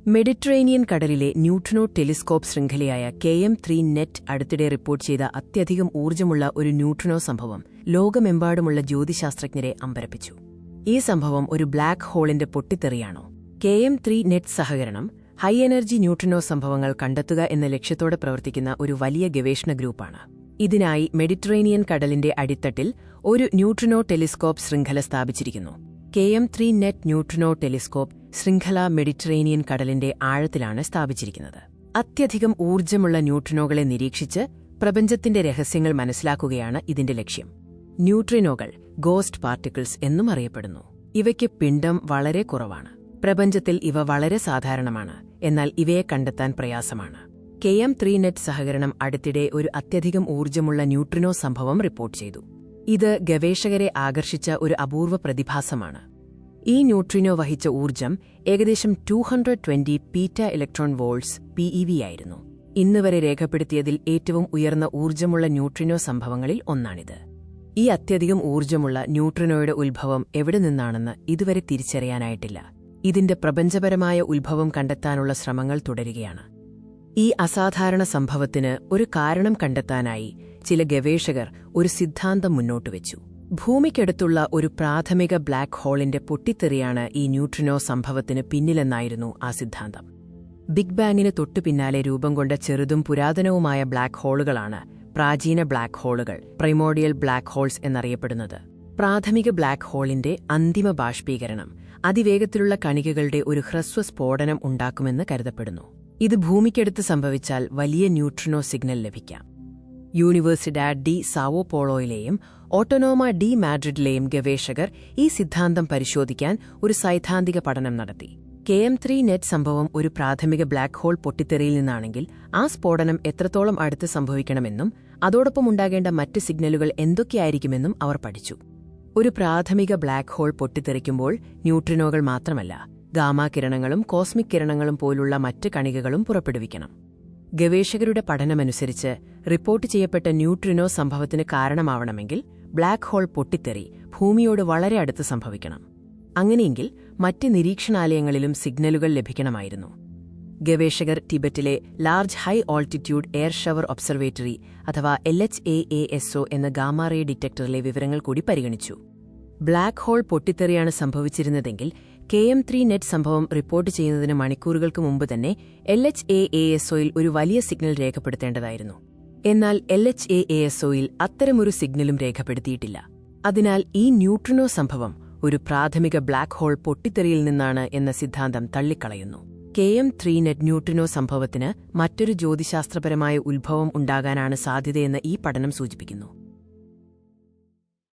Mediterranean കടലിലെ neutrino telescope ശൃംഖലയായ KM3 net അടുത്തിടെ report ചെയ്ത അത്യധികം ഊർജ്ജമുള്ള ഒരു ന്യൂട്രിനോ സംഭവം ലോകമെമ്പാടുമുള്ള ജ്യോതിശാസ്ത്രജ്ഞരെ അമ്പരപ്പിച്ചു. ഈ സംഭവം ഒരു ബ്ലാക്ക് ഹോളിന്റെ പൊട്ടിത്തെറിയാണോ? KM3 നെറ്റ് സഹകരണം ഹൈ എനർജി ന്യൂട്രിനോ സംഭവങ്ങൾ കണ്ടെത്തുക എന്ന ലക്ഷ്യത്തോടെ പ്രവർത്തിക്കുന്ന ഒരു വലിയ ഗവേഷണ ഗ്രൂപ്പാണ്. ഇതിനായി മെഡിറ്ററേനിയൻ കടലിന്റെ അടിത്തട്ടിൽ ഒരു ന്യൂട്രിനോ ടെലിസ്കോപ്പ് ശൃംഖല സ്ഥാപിച്ചിരിക്കുന്നു. KM3 നെറ്റ് ന്യൂട്രിനോ ടെലിസ്കോപ്പ് ശൃംഖല മെഡിറ്ററേനിയൻ കടലിന്റെ ആഴത്തിലാണ് സ്ഥാപിച്ചിരിക്കുന്നത്. അത്യധികം ഊർജ്ജമുള്ള ന്യൂട്രിനോകളെ നിരീക്ഷിച്ച് പ്രപഞ്ചത്തിന്റെ രഹസ്യങ്ങൾ മനസ്സിലാക്കുകയാണ് ഇതിന്റെ ലക്ഷ്യം. ന്യൂട്രിനോകൾ ഗോസ്റ്റ് പാർട്ടിക്കിൾസ് എന്നും അറിയപ്പെടുന്നു. ഇവയ്ക്ക് പിണ്ഡം വളരെ കുറവാണ്. പ്രപഞ്ചത്തിൽ ഇവ വളരെ സാധാരണമാണ്, എന്നാൽ ഇവയെ കണ്ടെത്താൻ പ്രയാസമാണ്. KM3 നെറ്റ് സഹകരണം അടുത്തിടെ ഒരു അത്യധികം ഊർജ്ജമുള്ള ന്യൂട്രിനോ സംഭവം റിപ്പോർട്ട് ചെയ്തു. ഇത് ഗവേഷകരെ ആകർഷിച്ച ഒരു അപൂർവ പ്രതിഭാസമാണ്. ഈ ന്യൂട്രിനോ വഹിച്ച ഊർജ്ജം ഏകദേശം 220 പീറ്റ ഇലക്ട്രോൺ വോൾട്ട്സ് (PeV) ആയിരുന്നു. ഇന്നുവരെ രേഖപ്പെടുത്തിയതിൽ ഏറ്റവും ഉയർന്ന ഊർജ്ജമുള്ള ന്യൂട്രിനോ സംഭവങ്ങളിൽ ഒന്നാണിത്. ഈ അത്യധികം ഊർജ്ജമുള്ള ന്യൂട്രിനോയുടെ ഉത്ഭവം എവിടെ നിന്നാണെന്ന് ഇതുവരെ തിരിച്ചറിയാനായിട്ടില്ല. ഇതിന്റെ പ്രപഞ്ചപരമായ ഉത്ഭവം കണ്ടെത്താനുള്ള ശ്രമങ്ങൾ തുടരുകയാണ്. ഈ അസാധാരണ സംഭവത്തിന് ഒരു കാരണം കണ്ടെത്താനായി ചില ഗവേഷകർ ഒരു സിദ്ധാന്തം മുന്നോട്ടുവച്ചു. ഭൂമിക്കടുത്തുള്ള ഒരു പ്രാഥമിക ബ്ലാക്ക് ഹോളിന്റെ പൊട്ടിത്തെറിയാണ് ഈ ന്യൂട്രിനോ സംഭവത്തിന് പിന്നിലെന്നായിരുന്നു ആ സിദ്ധാന്തം. ബിഗ് ബാങ്ങിന് തൊട്ടുപിന്നാലെ രൂപം കൊണ്ട ചെറുതും പുരാതനവുമായ ബ്ലാക്ക് ഹോളുകളാണ് പ്രാചീന ബ്ലാക്ക് ഹോളുകൾ, പ്രൈമോഡിയൽ ബ്ലാക്ക് ഹോൾസ് എന്നറിയപ്പെടുന്നത്. പ്രാഥമിക ബ്ലാക്ക് ഹോളിന്റെ അന്തിമ ബാഷ്പീകരണം അതിവേഗത്തിലുള്ള കണികകളുടെ ഒരു ഹ്രസ്വ സ്ഫോടനം ഉണ്ടാക്കുമെന്ന് കരുതപ്പെടുന്നു. ഇത് ഭൂമിക്കടുത്ത് സംഭവിച്ചാൽ വലിയ ന്യൂട്രിനോ സിഗ്നൽ ലഭിക്കാം. യൂണിവേഴ്സിഡാഡ് ഡി സാവോ പോളോയിലെയും ഓട്ടോനോമ ഡി മാഡ്രിഡിലെയും ഗവേഷകർ ഈ സിദ്ധാന്തം പരിശോധിക്കാൻ ഒരു സൈദ്ധാന്തിക പഠനം നടത്തി. KM3 നെറ്റ് സംഭവം ഒരു പ്രാഥമിക ബ്ലാക്ക് ഹോൾ പൊട്ടിത്തെറിയിൽ നിന്നാണെങ്കിൽ ആ സ്ഫോടനം എത്രത്തോളം അടുത്ത് സംഭവിക്കണമെന്നും അതോടൊപ്പം ഉണ്ടാകേണ്ട മറ്റ് സിഗ്നലുകൾ എന്തൊക്കെയായിരിക്കുമെന്നും അവർ പഠിച്ചു. ഒരു പ്രാഥമിക ബ്ലാക്ക് ഹോൾ പൊട്ടിത്തെറിക്കുമ്പോൾ ന്യൂട്രിനോകൾ മാത്രമല്ല, ഗാമാ കിരണങ്ങളും കോസ്മിക് കിരണങ്ങളും പോലുള്ള മറ്റ് കണികകളും പുറപ്പെടുവിക്കണം. ഗവേഷകരുടെ പഠനമനുസരിച്ച് റിപ്പോർട്ട് ചെയ്യപ്പെട്ട ന്യൂട്രിനോ സംഭവത്തിന് കാരണമാവണമെങ്കിൽ ബ്ലാക്ക് ഹോൾ പൊട്ടിത്തെറി ഭൂമിയോട് വളരെ അടുത്ത് സംഭവിക്കണം. അങ്ങനെയെങ്കിൽ മറ്റ് നിരീക്ഷണാലയങ്ങളിലും സിഗ്നലുകൾ ലഭിക്കണമായിരുന്നു. ഗവേഷകർ ടിബറ്റിലെ large high altitude air shower observatory അഥവാ LHAASO എന്ന ഗാമാ റേ ഡിറ്റക്ടറിലെ വിവരങ്ങൾ കൂടി പരിഗണിച്ചു. ബ്ലാക്ക് ഹോൾ പൊട്ടിത്തെറിയാണ് സംഭവിച്ചിരുന്നതെങ്കിൽ KM3 നെറ്റ് സംഭവം റിപ്പോർട്ട് ചെയ്യുന്നതിന് മണിക്കൂറുകൾക്ക് മുമ്പ് തന്നെ LHAASOയിൽ ഒരു വലിയ സിഗ്നൽ രേഖപ്പെടുത്തേണ്ടതായിരുന്നു. എന്നാൽ LHAASOയിൽ അത്തരമൊരു സിഗ്നലും രേഖപ്പെടുത്തിയിട്ടില്ല. അതിനാൽ ഈ ന്യൂട്രിനോ സംഭവം ഒരു പ്രാഥമിക ബ്ലാക്ക് ഹോൾ പൊട്ടിത്തെറിയിൽ നിന്നാണ് എന്ന സിദ്ധാന്തം തള്ളിക്കളയുന്നു. KM3 നെറ്റ് ന്യൂട്രിനോ സംഭവത്തിന് മറ്റൊരു ജ്യോതിശാസ്ത്രപരമായ ഉത്ഭവം ഉണ്ടാകാനാണ് സാധ്യതയെന്ന് ഈ പഠനം സൂചിപ്പിക്കുന്നു.